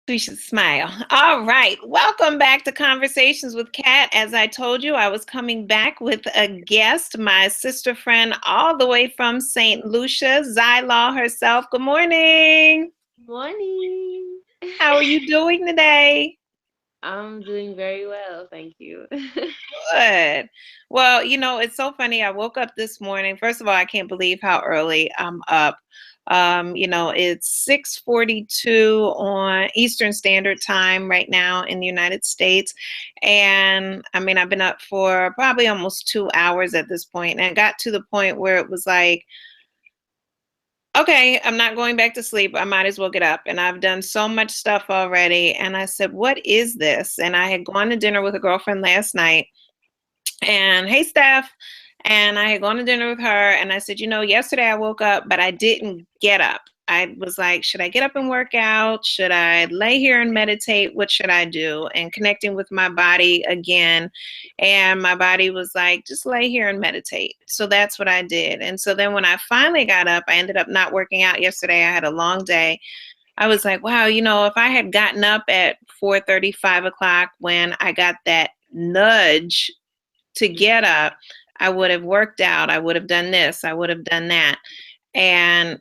We should smile. All right. Welcome back to Conversations with Kat. As I told you, I was coming back with a guest, my sister friend, all the way from St. Lucia, XyLaw herself. Good morning. Morning. How are you doing today? I'm doing very well, thank you. Good. Well, it's so funny. I woke up this morning. First of all, I can't believe how early I'm up. It's 6:42 on Eastern Standard Time right now in the United States. And I mean, I've been up for probably almost 2 hours at this point, and it got to the point where it was like, okay, I'm not going back to sleep. I might as well get up. And I've done so much stuff already. And I said, what is this? And I had gone to dinner with a girlfriend last night. And hey, Steph. And I had gone to dinner with her. And I said, yesterday I woke up, but I didn't get up. I was like, should I get up and work out? Should I lay here and meditate? What should I do? And connecting with my body again. And my body was like, just lay here and meditate. So that's what I did. And so then when I finally got up, I ended up not working out yesterday. I had a long day. I was like, wow, if I had gotten up at 4:30, 5 o'clock when I got that nudge to get up, I would have worked out. I would have done this. I would have done that. And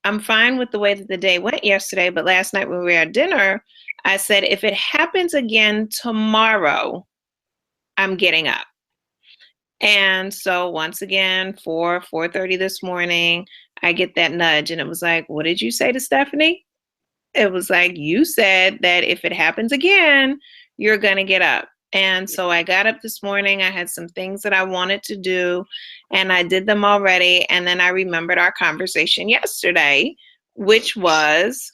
I'm fine with the way that the day went yesterday. But last night when we were at dinner, I said, if it happens again tomorrow, I'm getting up. And so once again, 4:30 this morning, I get that nudge. And it was like, what did you say to Stephanie? It was like, you said that if it happens again, you're going to get up. And so I got up this morning. I had some things that I wanted to do, and I did them already. And then I remembered our conversation yesterday, which was,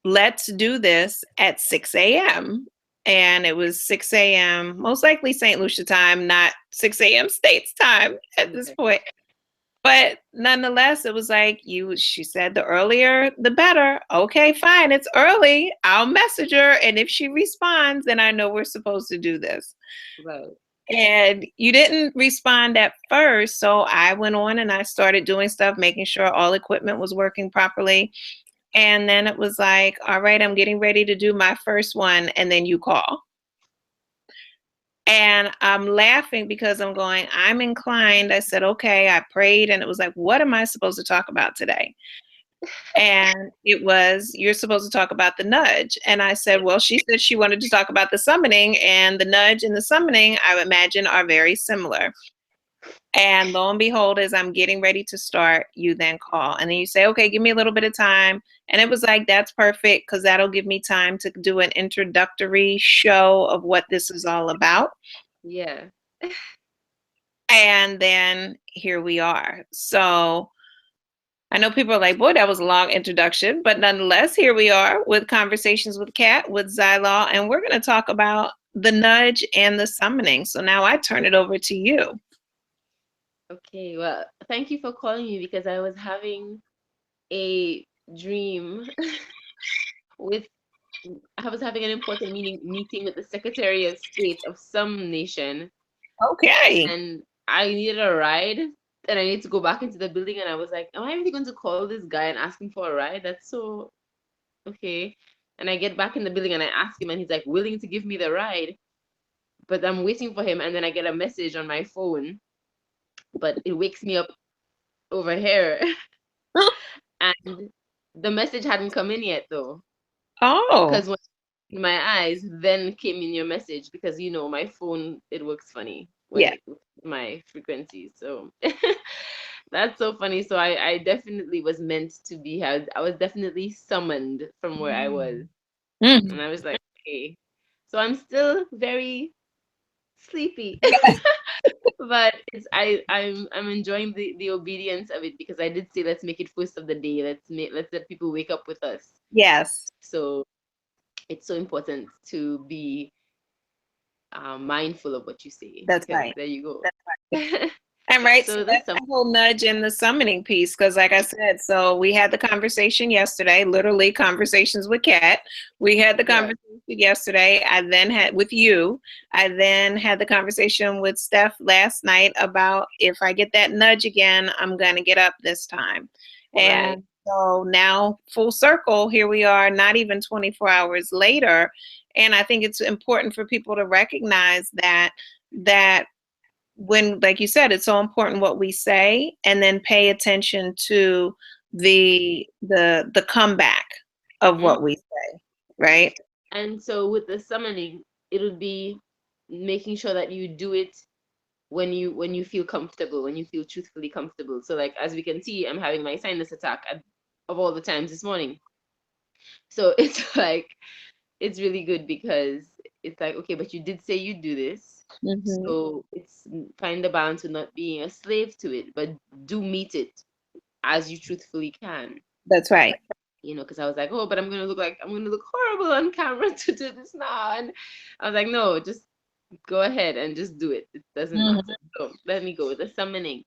let's do this at 6 a.m. And it was 6 a.m., most likely St. Lucia time, not 6 a.m. States time at this point. But nonetheless, it was like she said the earlier, the better. Okay, fine. It's early. I'll message her. And if she responds, then I know we're supposed to do this. Right. And you didn't respond at first. So I went on and I started doing stuff, making sure all equipment was working properly. And then it was like, all right, I'm getting ready to do my first one. And then you call. And I'm laughing because I'm inclined. I said, okay, I prayed. And it was like, what am I supposed to talk about today? And it was, you're supposed to talk about the nudge. And I said, well, she said she wanted to talk about the summoning, and the nudge and the summoning, I imagine, are very similar. And lo and behold, as I'm getting ready to start, you then call. And then you say, okay, give me a little bit of time. And it was like, that's perfect, because that'll give me time to do an introductory show of what this is all about. Yeah. And then here we are. So I know people are like, boy, that was a long introduction. But nonetheless, here we are with Conversations with Kat, with XyLaw. And we're going to talk about the nudge and the summoning. So now I turn it over to you. Okay, well, thank you for calling me because I was having a dream with I was having an important meeting with the Secretary of State of some nation, Okay. and I needed a ride, and I need to go back into the building, and I was like, am I really going to call this guy and ask him for a ride? That's so okay. And I get back in the building and I ask him, and he's like willing to give me the ride, but I'm waiting for him, and then I get a message on my phone, but it wakes me up over here. And the message hadn't come in yet though, Oh, because when my eyes then came in your message, because my phone, it works funny when yeah. my frequencies. So that's so funny. So I definitely was meant to be had. I was definitely summoned from where I was, Mm. and I was like, okay. So I'm still very sleepy. But I'm enjoying the obedience of it, because I did say let's make it first of the day. Let's let people wake up with us. Yes, So it's so important to be mindful of what you say, that's because right. there you That's go. right. And right, so So this that's the whole nudge and the summoning piece. Because, like I said, so we had the conversation yesterday, literally Conversations with Kat. We had the right, conversation yesterday. I then had with you. I then had the conversation with Steph last night about if I get that nudge again, I'm going to get up this time. right, And so now full circle, here we are, not even 24 hours later. And I think it's important for people to recognize that when, like you said, it's so important what we say, and then pay attention to the comeback of Mm. what we say, right? And so with the summoning, it would be making sure that you do it when you feel comfortable, when you feel truthfully comfortable. So like as we can see, I'm having my sinus attack of all the times this morning. So it's like it's really good because it's like, okay, but you did say you do this. Mm-hmm. So it's find the balance of not being a slave to it, but do meet it as you truthfully can. That's right. You know, because I was like, oh, but I'm gonna look horrible on camera to do this now. And I was like, no, just go ahead and just do it. It doesn't Mm-hmm. matter. So let me go. The summoning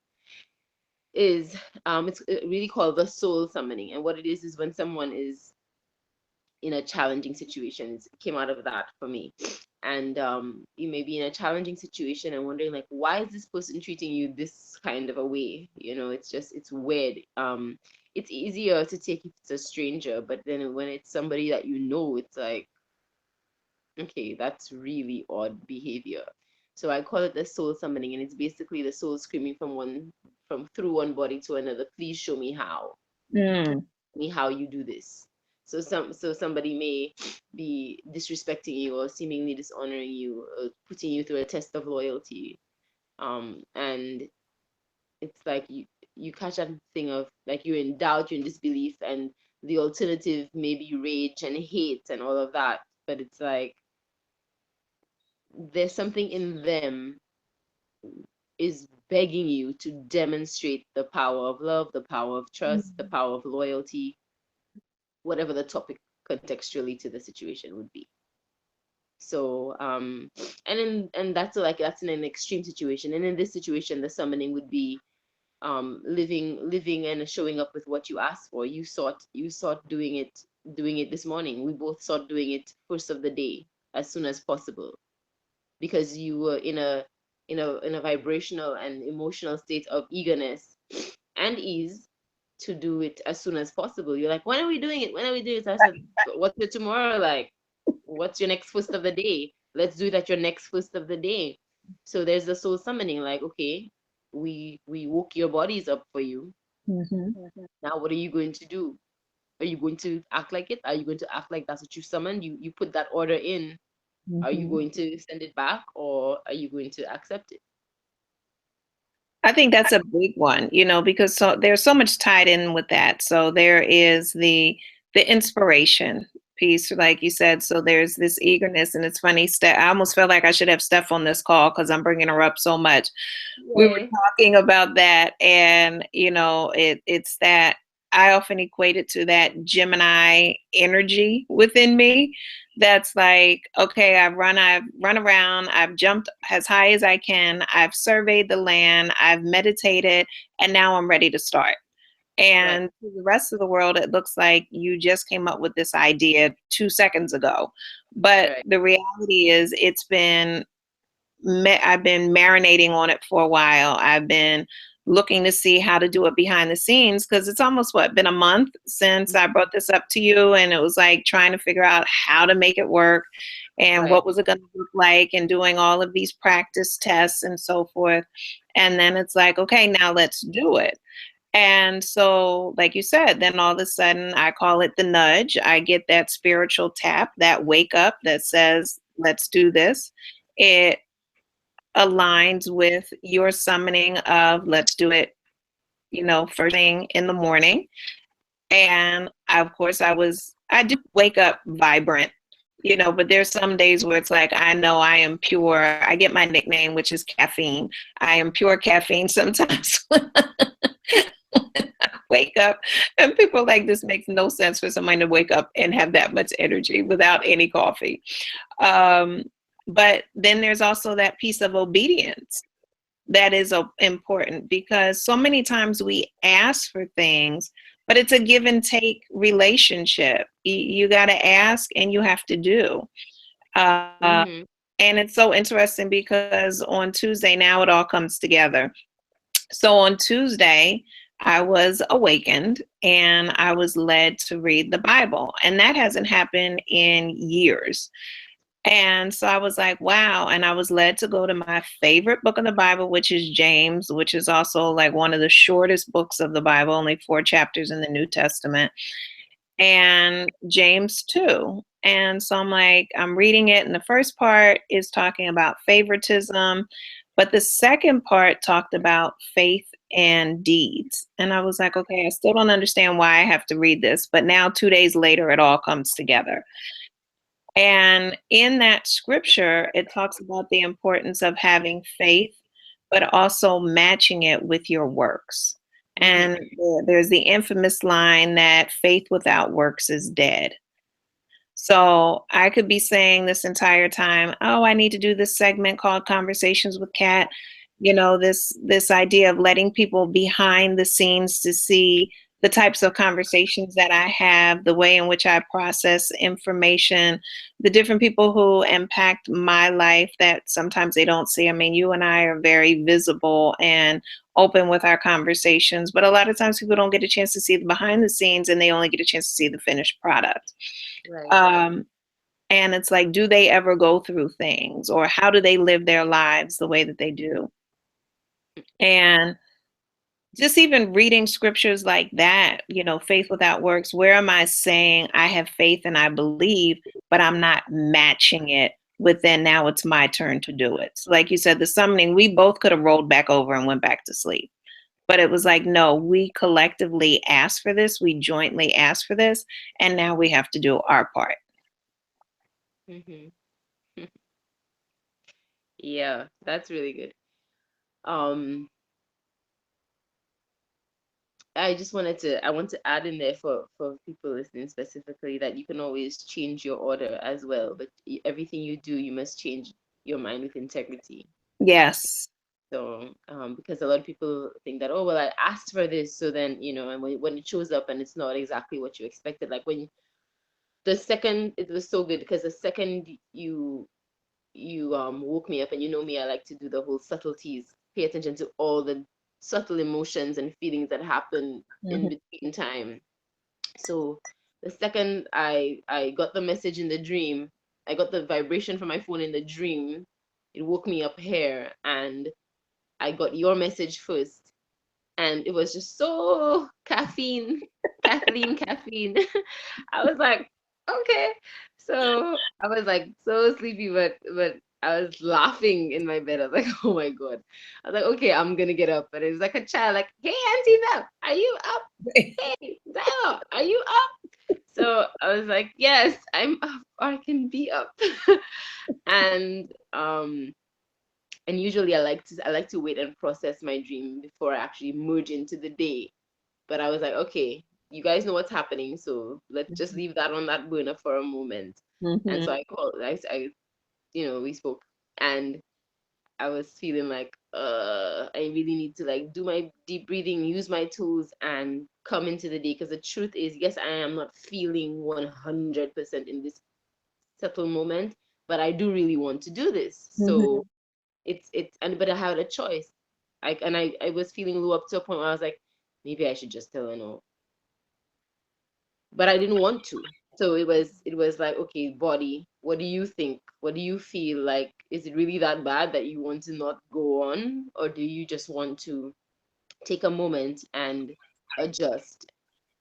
is it's really called the soul summoning. And what it is when someone is in a challenging situation. It came out of that for me. And you may be in a challenging situation and wondering like, why is this person treating you this kind of a way? You know, it's just it's weird. It's easier to take if it's a stranger, but then when it's somebody that you know, it's like, okay, that's really odd behavior. So I call it the soul summoning, and it's basically the soul screaming from through one body to another. Please show me how. Mm. Me how you do this. So somebody may be disrespecting you or seemingly dishonoring you, or putting you through a test of loyalty. And it's like you catch that thing of like you're in doubt, you're in disbelief, and the alternative may be rage and hate and all of that. But it's like there's something in them is begging you to demonstrate the power of love, the power of trust, the power of loyalty, whatever the topic contextually to the situation would be. So and that's like that's in an extreme situation. And in this situation, the summoning would be living and showing up with what you asked for. You sought doing it this morning. We both sought doing it first of the day, as soon as possible, because you were in a vibrational and emotional state of eagerness and ease to do it as soon as possible. You're like, when are we doing it? When are we doing it? So I said, what's your tomorrow like? What's your next first of the day? Let's do it at your next first of the day. So there's the soul summoning, like, okay, we woke your bodies up for you. Mm-hmm. Now what are you going to do? Are you going to act like it? Are you going to act like that's what you summoned? You put that order in. Are you Mm-hmm. going to send it back, or are you going to accept it? I think that's a big one, because there's so much tied in with that. So there is the inspiration piece, like you said. So there's this eagerness, and it's funny. I almost feel like I should have Steph on this call because I'm bringing her up so much. We were Yay. talking about that, and it's that I often equate it to that Gemini energy within me. That's like, okay, I've run around, I've jumped as high as I can, I've surveyed the land, I've meditated, and now I'm ready to start. Right. And to the rest of the world, it looks like you just came up with this idea 2 seconds ago. But Right. the reality is, I've been marinating on it for a while. I've been looking to see how to do it behind the scenes, because it's almost been a month since I brought this up to you, and it was like trying to figure out how to make it work and Right. what was it going to look like, and doing all of these practice tests and so forth. And then it's like, okay, now let's do it. And so, like you said, then all of a sudden I call it the nudge. I get that spiritual tap, that wake up that says, let's do this. It aligns with your summoning of let's do it, first thing in the morning. And of course, I do wake up vibrant, but there's some days where it's like, I know I am pure. I get my nickname, which is caffeine. I am pure caffeine sometimes when I wake up. And people are like, this makes no sense for somebody to wake up and have that much energy without any coffee. Um, but then there's also that piece of obedience that is important, because so many times we ask for things, but it's a give and take relationship. You got to ask and you have to do. Uh, Mm-hmm. and it's so interesting because on Tuesday, now it all comes together. So on Tuesday, I was awakened and I was led to read the Bible. And that hasn't happened in years. And so I was like, wow. And I was led to go to my favorite book of the Bible, which is James, which is also like one of the shortest books of the Bible, only 4 chapters in the New Testament, and James 2. And so I'm like, I'm reading it, and the first part is talking about favoritism, but the second part talked about faith and deeds. And I was like, okay, I still don't understand why I have to read this, but now 2 days later, it all comes together. And in that scripture, it talks about the importance of having faith, but also matching it with your works. And there's the infamous line that faith without works is dead. So I could be saying this entire time, oh, I need to do this segment called Conversations with Kat. You know, this idea of letting people behind the scenes to see the types of conversations that I have, the way in which I process information, the different people who impact my life that sometimes they don't see. I mean, you and I are very visible and open with our conversations, but a lot of times people don't get a chance to see the behind the scenes and they only get a chance to see the finished product. Right. And it's like, do they ever go through things, or how do they live their lives the way that they do? And just even reading scriptures like that, you know, faith without works, where am I saying I have faith and I believe, but I'm not matching it with then now it's my turn to do it. So like you said, the summoning, we both could have rolled back over and went back to sleep. But it was like, no, we collectively asked for this, we jointly asked for this, and now we have to do our part. Yeah, that's really good. Um, I want to add in there for people listening specifically that you can always change your order as well, but everything you do, you must change your mind with integrity. Yes. So, because a lot of people think that, oh, well, I asked for this, so then, and when it shows up and it's not exactly what you expected, like when the second, it was so good because the second you woke me up, and you know me, I like to do the whole subtleties, pay attention to all the subtle emotions and feelings that happen in between time. So the second I got the message in the dream, I got the vibration from my phone in the dream, it woke me up here, and I got your message first, and it was just so caffeine, caffeine. I was like, okay. So I was like so sleepy, but I was laughing in my bed. I was like, oh my God. I was like, okay, I'm gonna get up. But it was like a child, like, hey, Auntie Belle, are you up? Hey, Zyla, are you up? So I was like, yes, I'm up, or I can be up. and and usually I like to wait and process my dream before I actually merge into the day. But I was like, okay, you guys know what's happening, so let's just leave that on that burner for a moment. And so I called, we spoke, and I was feeling like, I really need to like do my deep breathing, use my tools, and come into the day. Because the truth is, yes, I am not feeling 100% in this settled moment, but I do really want to do this. So but I had a choice. I was feeling low up to a point where I was like, maybe I should just tell her no, but I didn't want to. So it was like, okay, body, what do you think? What do you feel like? Is it really that bad that you want to not go on, or do you just want to take a moment and adjust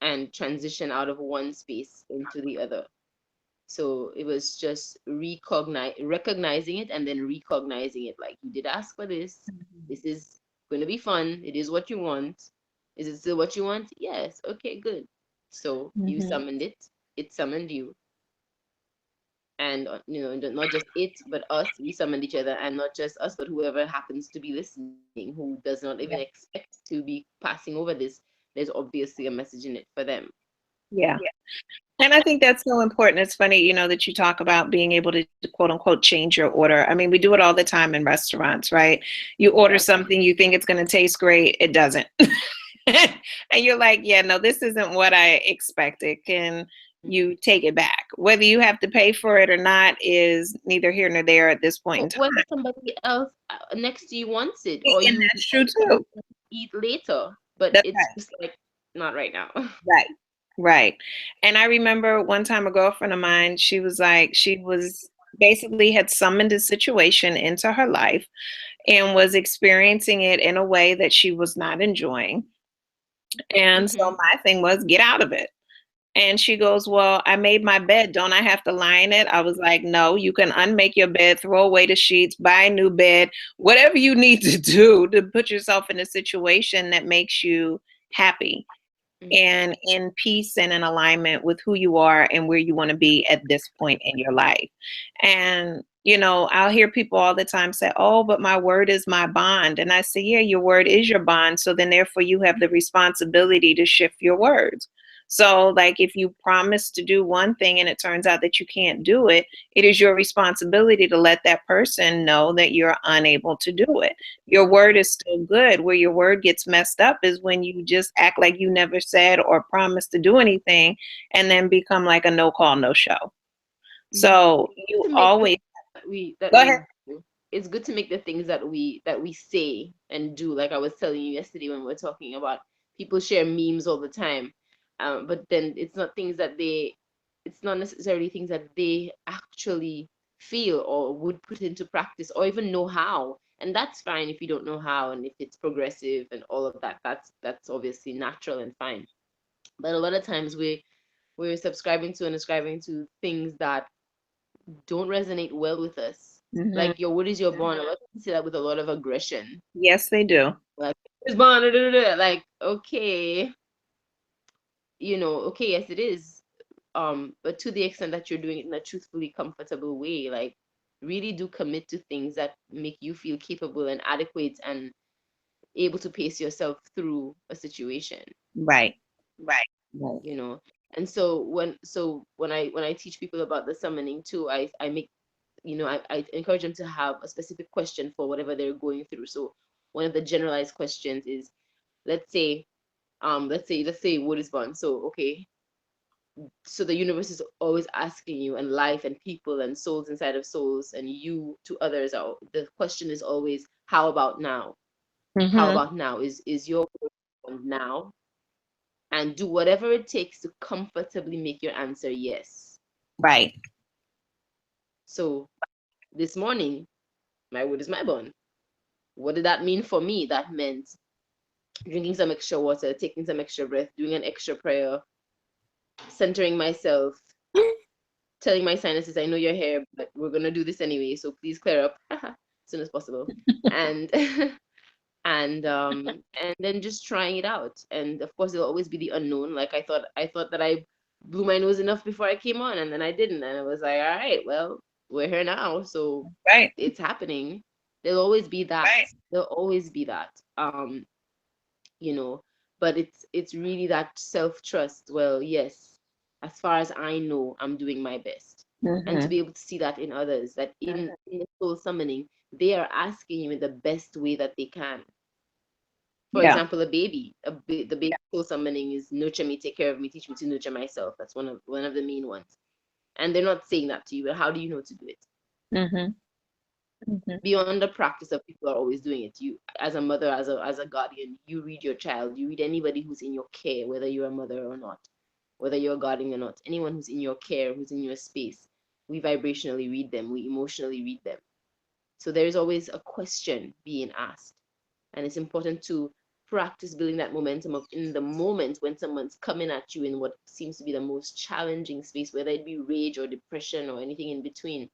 and transition out of one space into the other? So it was just recognizing it and then recognizing it. Like, you did ask for this. This is going to be fun. It is what you want. Is it still what you want? Yes. Okay, good. So you summoned it. It summoned you. And, not just it, but us. We summoned each other, and not just us, but whoever happens to be listening, who does not even expect to be passing over this. There's obviously a message in it for them. Yeah. And I think that's so important. It's funny, you know, that you talk about being able to quote unquote change your order. I mean, we do it all the time in restaurants, right? You order something, you think it's going to taste great, it doesn't. And you're like, yeah, no, this isn't what I expected. Can you take it back? Whether you have to pay for it or not is neither here nor there at this point in time. Whether somebody else next to you wants it, or And you that's true too. eat later. but That's it's just like not right now. right. Right. And I remember one time a girlfriend of mine, she was like, she was basically had summoned a situation into her life and was experiencing it in a way that she was not enjoying. And so Hmm. my thing was, get out of it. And she goes, well, I made my bed. Don't I have to lie in it? I was like, no, you can unmake your bed, throw away the sheets, buy a new bed, whatever you need to do to put yourself in a situation that makes you happy and in peace and in alignment with who you are and where you want to be at this point in your life. And, you know, I'll hear people all the time say, oh, but my word is my bond. And I say, yeah, your word is your bond. So then, therefore, you have the responsibility to shift your words. So, like, if you promise to do one thing and it turns out that you can't do it, it is your responsibility to let that person know that you're unable to do it. Your word is still good. Where your word gets messed up is when you just act like you never said or promised to do anything and then become like a no call, no show. Hmm. So you To make the always things that go ahead. we do, it's good to make the things that we say and do. Like I was telling you yesterday when we were talking about people share memes all the time, but then it's not necessarily things that they actually feel or would put into practice or even know how. And that's fine if you don't know how, and if it's progressive and all of that. That's obviously natural and fine. But a lot of times we're subscribing to and ascribing to things that don't resonate well with us. Hmm. Like your word is your bond. A lot of people say that with a lot of aggression. Yes, they do. Like it's bond, da, da, da, da. Like okay, okay, yes, it is. But to the extent that you're doing it in a truthfully comfortable way, like really do commit to things that make you feel capable and adequate and able to pace yourself through a situation. Right. Right. you know and so when I teach people about the summoning too, I make I encourage them to have a specific question for whatever they're going through. So one of the generalized questions is, let's say let's say what is born. So okay, so the universe is always asking you, and life and people and souls inside of souls and you to others are, the question is always, how about now? How Hmm. about now? Is your now? And do whatever it takes to comfortably make your answer yes. Right. So this morning, my word is my bond. What did that mean for me? That meant drinking some extra water, taking some extra breath, doing an extra prayer, centering myself, telling my sinuses, I know you're here, but we're gonna do this anyway, so please clear up as soon as possible. And and then just trying it out. And of course there'll always be the unknown. Like I thought that I blew my nose enough before I came on, and then I didn't, and I was like, all right, well, we're here now, so Right. it's happening. There'll always be that. Right. There'll always be that. You know, but it's really that self-trust. Well, yes, as far as I know, I'm doing my best. And to Hmm. be able to see that in others, that in soul summoning, they are asking you in the best way that they can. For Yeah. example, the baby soul summoning is nurture me, take care of me, teach me to nurture myself. That's one of the main ones. And they're not saying that to you, but how do you know to do it? Hmm. Hmm. Beyond the practice of people are always doing it. You, as a mother, as a guardian, you read your child, you read anybody who's in your care, whether you're a mother or not, whether you're a guardian or not, anyone who's in your care, who's in your space. We vibrationally read them, we emotionally read them. So there is always a question being asked. And it's important to practice building that momentum of, in the moment when someone's coming at you in what seems to be the most challenging space, whether it be rage or depression or anything in between,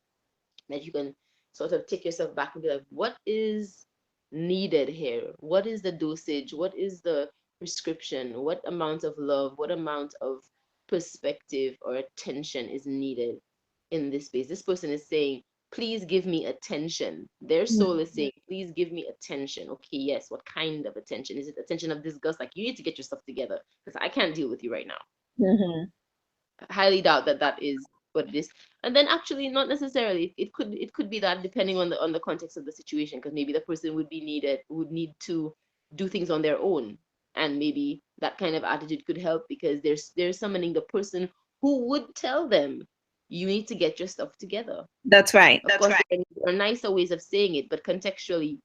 that you can sort of take yourself back and be like, what is needed here? What is the dosage? What is the prescription? What amount of love, what amount of perspective or attention is needed in this space? This person is saying, please give me attention. Their soul is saying, please give me attention. Okay, yes, what kind of attention? Is it attention of disgust? Like, you need to get yourself together because I can't deal with you right now. Hmm. I highly doubt that that is what it is. And then actually not necessarily. It could be that, depending on the context of the situation, because maybe the person would need to do things on their own. And maybe that kind of attitude could help, because they're summoning the person who would tell them, you need to get your stuff together. That's right. Of course, there are nicer ways of saying it, but contextually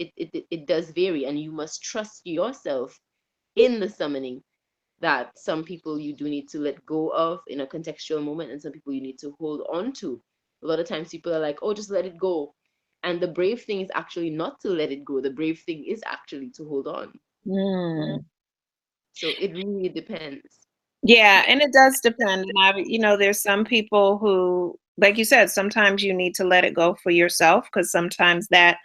it does vary, and you must trust yourself in the summoning that some people you do need to let go of in a contextual moment, and some people you need to hold on to. A lot of times people are like, oh, just let it go. And the brave thing is actually not to let it go. The brave thing is actually to hold on. Mm. So it really depends. Yeah, and it does depend. And there's some people who, like you said, sometimes you need to let it go for yourself because sometimes that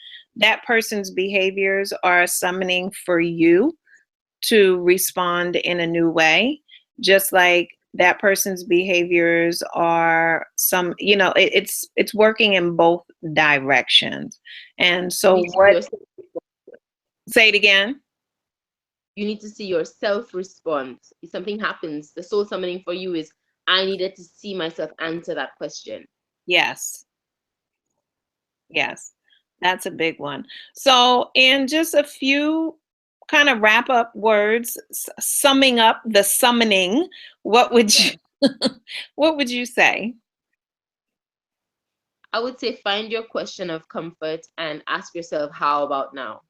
person's behaviors are summoning for you to respond in a new way, just like that person's behaviors are it's working in both directions. And You so need to see what yourself. say it again. You need to see yourself respond. If something happens, the soul summoning for you is, I needed to see myself answer that question. Yes. Yes, that's a big one. So, in just a few kind of wrap up words, summing up the summoning, what would you Yeah. what would you say? I would say find your question of comfort and ask yourself, how about now?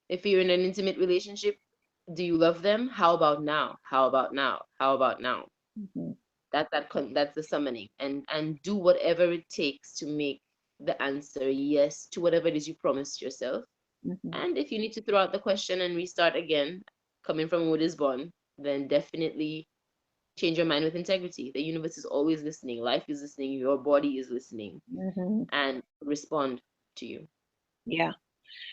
If you're in an intimate relationship, do you love them? How about now? How about now? How about now? Mhm, That's the summoning, and do whatever it takes to make the answer yes to whatever it is you promised yourself. mhm. And if you need to throw out the question and restart again, coming from what is born, then definitely change your mind with integrity. The universe is always listening. Life is listening. Your body is listening, Mhm. and respond to you. Yeah.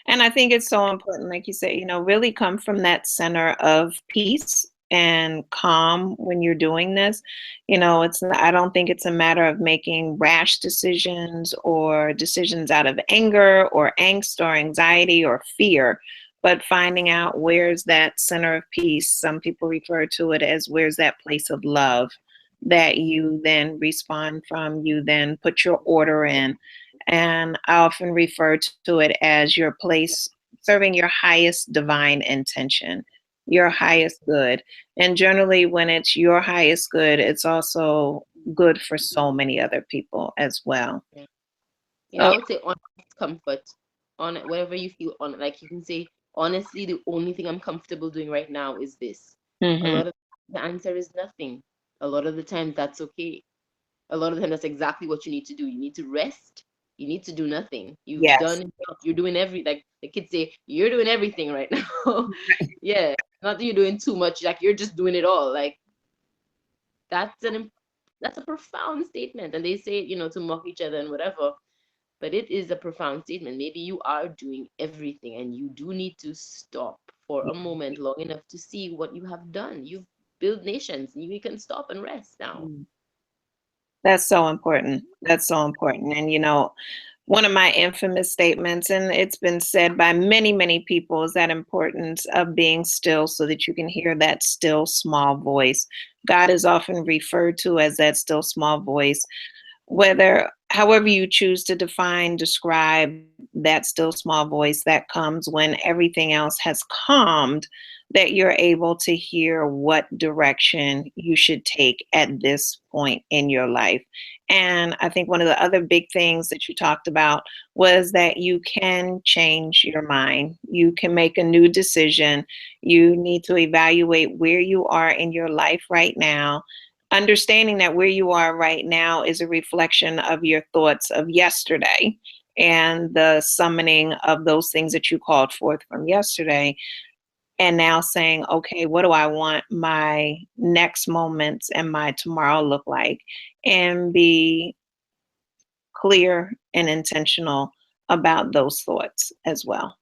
And I think it's so important, like you said, really come from that center of peace and calm when you're doing this. I don't think it's a matter of making rash decisions or decisions out of anger or angst or anxiety or fear, but finding out where's that center of peace. Some people refer to it as where's that place of love that you then respond from, you then put your order in. And I often refer to it as your place serving your highest divine intention, your highest good. And generally, when it's your highest good, it's also good for so many other people as well. Yeah, yeah, I So, would say honest comfort on whatever you feel on. Like you can say, honestly, the only thing I'm comfortable doing right now is this. A mhm, lot of the answer is nothing. A lot of the time, that's okay. A lot of the time, that's exactly what you need to do. You need to rest. You need to do nothing. You've done yes, enough. You're doing like the kids say, you're doing everything right now. Yeah, not that you're doing too much. Like you're just doing it all. Like that's that's a profound statement. And they say it, to mock each other and whatever. But it is a profound statement. Maybe you are doing everything, and you do need to stop for a moment long enough to see what you have done. You've built nations. You can stop and rest now. mm, that's so important. That's so important. And one of my infamous statements, and it's been said by many, many people, is that importance of being still so that you can hear that still small voice. God is often referred to as that still small voice, whether however you choose to define, describe that still small voice that comes when everything else has calmed, that you're able to hear what direction you should take at this point in your life. And I think one of the other big things that you talked about was that you can change your mind. You can make a new decision. You need to evaluate where you are in your life right now, understanding that where you are right now is a reflection of your thoughts of yesterday and the summoning of those things that you called forth from yesterday. And now saying, okay, what do I want my next moments and my tomorrow look like? And be clear and intentional about those thoughts as well.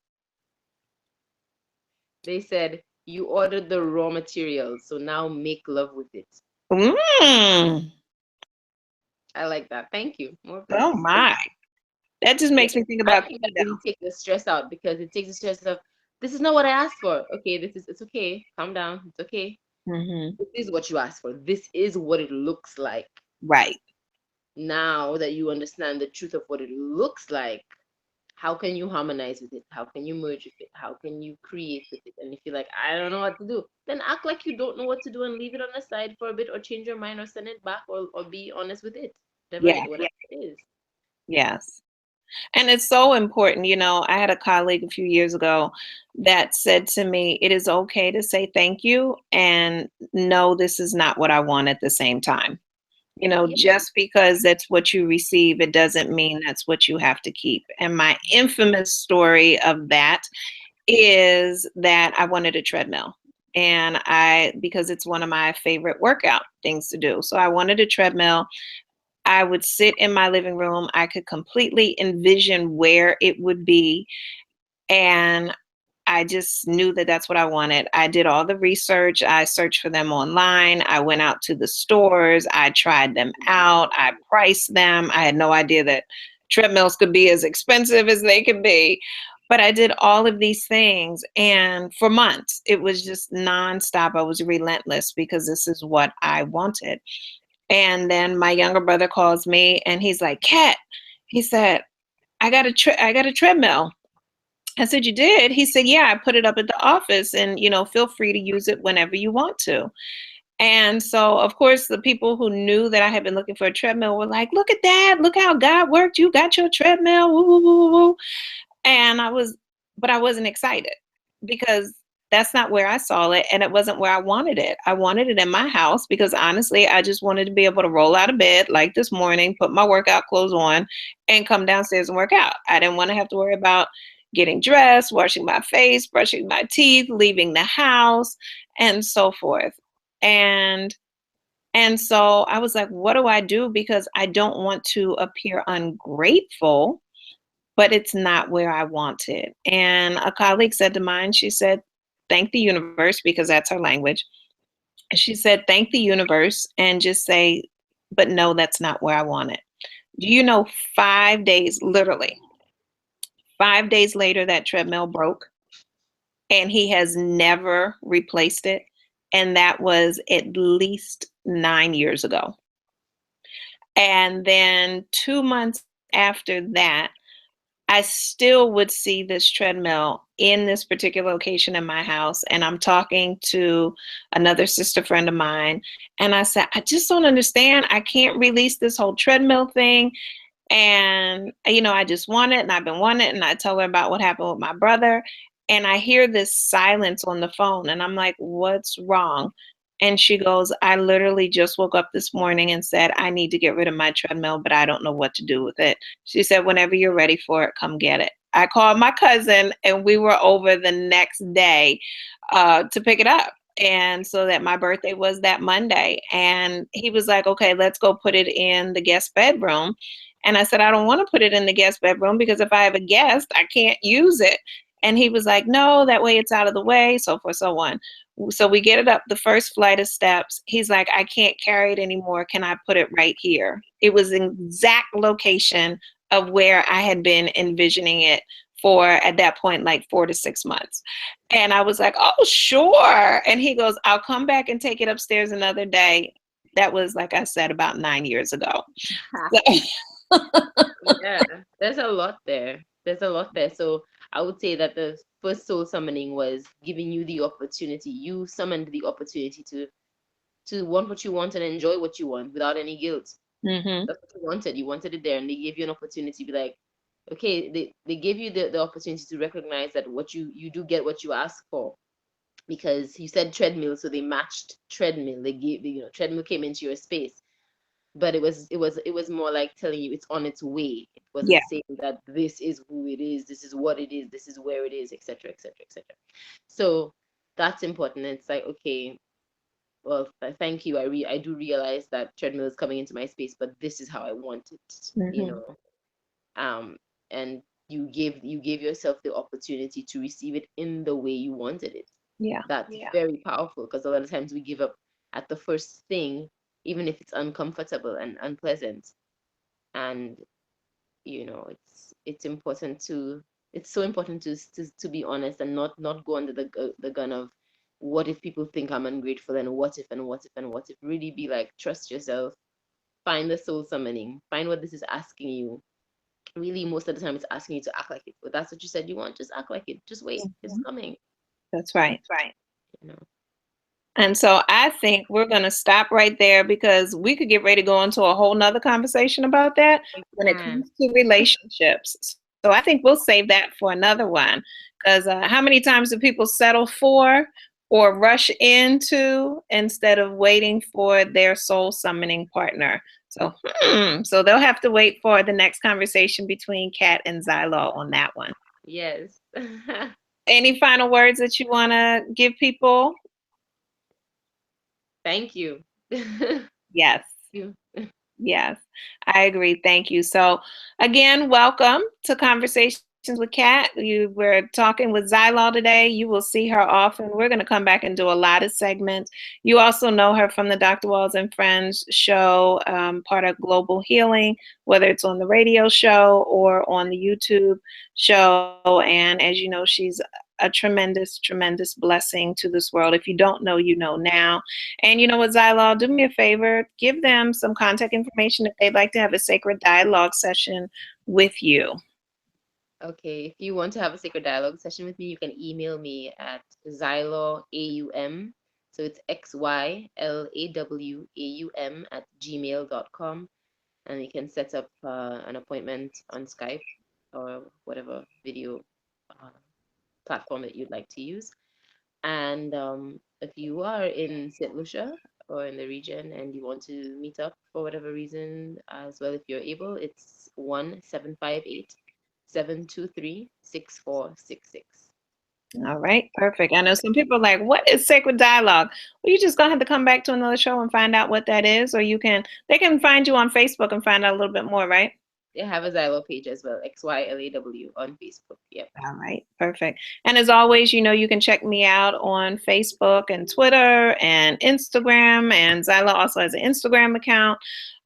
They said, you ordered the raw materials, so now make love with it. Mm. I like that. Thank you. More Oh praise. my. That just Yeah. makes me think I about think that keto. really takes the stress out, because it takes the stress of, this is not what I asked for. Okay, it's okay. Calm down. It's okay. Hmm. This is what you asked for. This is what it looks like. Right. Now that you understand the truth of what it looks like, how can you harmonize with it? How can you merge with it? How can you create with it? And if you're like, I don't know what to do, then act like you don't know what to do and leave it on the side for a bit, or change your mind, or send it back, or be honest with it. Yeah. Whatever it is. Yes. And it's so important. I had a colleague a few years ago that said to me, it is okay to say thank you and no, this is not what I want at the same time. Yeah. Just because that's what you receive, it doesn't mean that's what you have to keep. And my infamous story of that is that I wanted a treadmill. And because it's one of my favorite workout things to do. So I wanted a treadmill. I would sit in my living room. I could completely envision where it would be. And I just knew that that's what I wanted. I did all the research. I searched for them online. I went out to the stores. I tried them out. I priced them. I had no idea that treadmills could be as expensive as they could be. But I did all of these things. And for months, it was just nonstop. I was relentless because this is what I wanted. And then my younger brother calls me and he's like, Kat, he said, I got a treadmill. I said, you did? He said, yeah, I put it up at the office and, feel free to use it whenever you want to. And so, of course, the people who knew that I had been looking for a treadmill were like, look at that. Look how God worked. You got your treadmill. Woo, woo, woo, woo, woo. And but I wasn't excited because that's not where I saw it. And it wasn't where I wanted it. I wanted it in my house because honestly, I just wanted to be able to roll out of bed like this morning, put my workout clothes on, and come downstairs and work out. I didn't want to have to worry about getting dressed, washing my face, brushing my teeth, leaving the house, and so forth. And and so I was like, what do I do? Because I don't want to appear ungrateful, but it's not where I want it. And a colleague said to mine, she said, thank the universe, because that's her language. She said, thank the universe and just say, but no, that's not where I want it. Do you know 5 days, literally 5 days later, that treadmill broke and he has never replaced it. And that was at least 9 years ago. And then 2 months after that, I still would see this treadmill in this particular location in my house. And I'm talking to another sister friend of mine. And I said, I just don't understand. I can't release this whole treadmill thing. And, I just want it and I've been wanting it. And I tell her about what happened with my brother. And I hear this silence on the phone. And I'm like, what's wrong? And she goes, I literally just woke up this morning and said, I need to get rid of my treadmill, but I don't know what to do with it. She said, whenever you're ready for it, come get it. I called my cousin and we were over the next day to pick it up. And so that my birthday was that Monday. And he was like, okay, let's go put it in the guest bedroom. And I said, I don't want to put it in the guest bedroom because if I have a guest, I can't use it. And he was like, no, that way it's out of the way, so forth, so on. So we get it up the first flight of steps. He's like, I can't carry it anymore. Can I put it right here? It was the exact location of where I had been envisioning it for, at that point, like 4 to 6 months. And I was like, oh, sure. And he goes, I'll come back and take it upstairs another day. That was, like I said, about 9 years ago. Yeah, there's a lot there. There's a lot there. So I would say that the first soul summoning was giving you the opportunity. You summoned the opportunity to want what you want and enjoy what you want without any guilt. Mm-hmm. That's what you wanted. You wanted it there, and they gave you an opportunity to be like, okay, they gave you the opportunity to recognize that what you do get what you ask for. Because you said treadmill, so they matched treadmill. They gave, treadmill came into your space, but it was more like telling you it's on its way. It Yeah. wasn't saying that this is who it is, this is what it is, this is where it is, etc., etc., etc. So that's important. It's like, okay, well, thank you. I do realize that treadmill is coming into my space, but this is how I want it, Mm-hmm. um and you gave yourself the opportunity to receive it in the way you wanted it. Yeah. That's very powerful, because a lot of times we give up at the first thing, even if it's uncomfortable and unpleasant. And it's important to it's so important to be honest and not go under the gun of what if people think I'm ungrateful, and what if, and what if, and what if. Really be like, trust yourself, find the soul summoning, find what this is asking you. Really, most of the time it's asking you to act like it, but that's what you said you want. Just act like it, just wait, it's Mhm. coming. That's right. you know And so I think we're going to stop right there because we could get ready to go into a whole nother conversation about that We when it can. comes to relationships. So I think we'll save that for another one because how many times do people settle for or rush into instead of waiting for their soul summoning partner? So, so they'll have to wait for the next conversation between Kat and XyLaw on that one. Yes. Any final words that you want to give people? Thank you. Yes. You. Yes, I agree. Thank you. So, again, welcome to Conversations with Kat. You were talking with XyLaw today. You will see her often. We're going to come back and do a lot of segments. You also know her from the Dr. Walls and Friends show, part of Global Healing, whether it's on the radio show or on the YouTube show. And as you know, she's a tremendous, tremendous blessing to this world. If you don't know, you know now. And you know what, XyLaw, do me a favor, give them some contact information if they'd like to have a sacred dialogue session with you. Okay, if you want to have a sacred dialogue session with me, you can email me at XyLawAUM. So it's XyLawAUM at gmail.com. And we can set up an appointment on Skype or whatever video uh, platform that you'd like to use. And if you are in St. Lucia or in the region and you want to meet up for whatever reason as well, if you're able, it's 1-758-723-6466. All right, perfect. I know some people are like, what is sacred dialogue? Well, you just gonna have to come back to another show and find out what that is, or they can find you on Facebook and find out a little bit more, right? They have a XyLaw page as well, XyLaw on Facebook. Yep. All right, perfect. And as always, you know, you can check me out on Facebook and Twitter and Instagram, and XyLaw also has an Instagram account.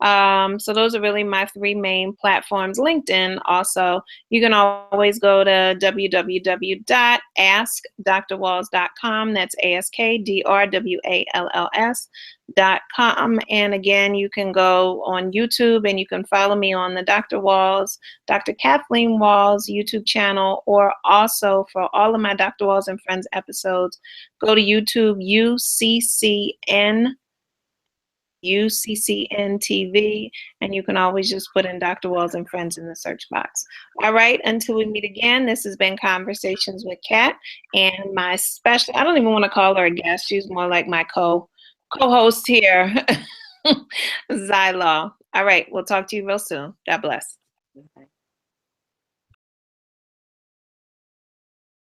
So those are really my three main platforms. LinkedIn also. You can always go to www.askdrwalls.com. That's AskDrWalls.com. And again, you can go on YouTube and you can follow me on the Dr. Walls, Dr. Kathleen Walls YouTube channel, or also for all of my Dr. Walls and Friends episodes, go to YouTube, UCCN TV, and you can always just put in Dr. Walls and Friends in the search box. All right, until we meet again, this has been Conversations with Kat, and my special, I don't even want to call her a guest, she's more like my co-host here, XyLaw. All right, we'll talk to you real soon. God bless. Okay.